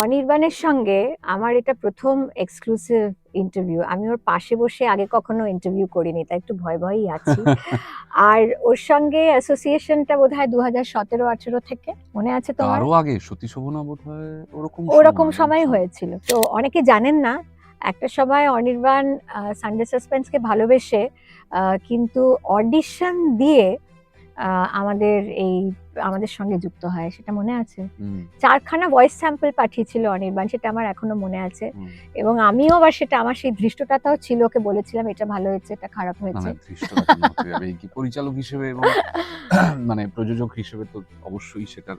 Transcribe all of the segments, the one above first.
অনির্বাণের সঙ্গে আমার এটা প্রথম এক্সক্লুসিভ ইন্টারভিউ। আমি ওর পাশে বসে আগে কখনো ইন্টারভিউ করিনি, তাই একটু ভয় ভয়ই আছি। আর ওর সঙ্গে অ্যাসোসিয়েশনটা বোধহয় 2017-18 থেকে, মনে আছে তোমার? আরো আগে সতী শোভনা বোধহয় ওরকম ওরকম সময় সময়। হয়েছিল। তো অনেকে জানেন না, একটা সময় অনির্বাণ সানডে সাসপেন্সকে ভালোবেসে কিন্তু অডিশন দিয়ে আমাদের আমাদের সঙ্গে যুক্ত হয়, সেটা মনে আছে? 4খানা ভয়েস স্যাম্পল পাঠিয়েছিল অনির্বাণ, সেটা আমার এখনো মনে আছে। এবং আমিও আবার সেটা, আমার সেই ধৃষ্টতাটাও ছিল, ওকে বলেছিলাম এটা ভালো হয়েছে, এটা খারাপ হয়েছে। ধৃষ্টতা কেন হতে যাবে? এই কি পরিচালক হিসেবে এবং মানে প্রযোজক হিসেবে তো অবশ্যই সেটার,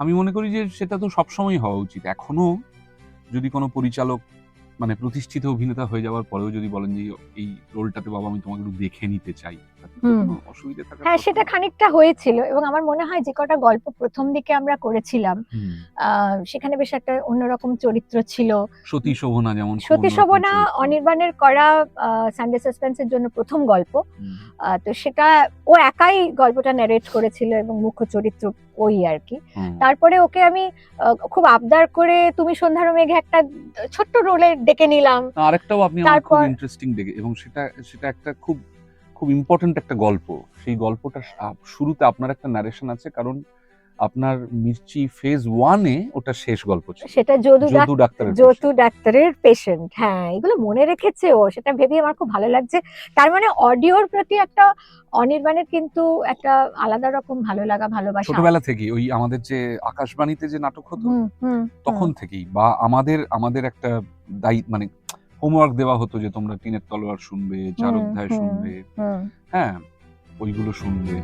আমি মনে করি যে সেটা তো সবসময় হওয়া উচিত। এখনো যদি কোনো পরিচালক মানে প্রতিষ্ঠিত অভিনেতা হয়ে যাওয়ার পরেও যদি বলেন যে এই রোলটাতে বাবা আমি তোমাকে একটু দেখে নিতে চাই, তাতে তো কোনো অসুবিধা থাকার হ্যাঁ, কথা সেটা না। খানিকটা হয়েছিল। এবং আমার মনে হয় যে কটা গল্প প্রথম দিকে আমরা করেছিলাম, সেখানে বেশ একটা অন্যরকম চরিত্র ছিল। সতী শোভনা যেমন খুব সতী অন্যরকম শোভনা চরিত্র। অনির্বাণের করা সানডে সাসপেন্সের জন্য প্রথম গল্প। তো সেটা ও একাই গল্পটা ন্যারেট করেছিল এবং মুখ্য চরিত্র ওই আর কি। তারপরে ওকে আমি খুব আবদার করে তুমি সন্ধ্যার মেঘে একটা ছোট্ট রোলে ডেকে নিলাম। আরেকটাও আপনি আমার খুব ইন্টারেস্টিং দেখে, এবং সেটা একটা খুব খুব ইম্পর্টেন্ট একটা গল্প। সেই গল্পটা শুরুতে আপনার একটা নারেশন আছে, কারণ আপনার মির্চি ফেজ 1-এ ওটা শেষ গল্প ছিল, সেটা যদু ডাক্তারের পেশেন্ট। হ্যাঁ, এগুলো মনে রেখেছে ও, সেটা ভেবে আমার খুব ভালো লাগছে। তার মানে অডিওর প্রতি একটা অনির্বাণের কিন্তু একটা আলাদা রকম ভালো লাগা, ভালোবাসা ছোটবেলা থেকেই। ওই আমাদের যে আকাশবাণীতে যে নাটক হতো তখন থেকেই, বা আমাদের একটা মানে হোমওয়ার্ক দেওয়া হতো যে তোমরা টিনের তলোয়ার শুনবে, চার অধ্যায় শুনবে, হ্যাঁ ওইগুলো শুনবে।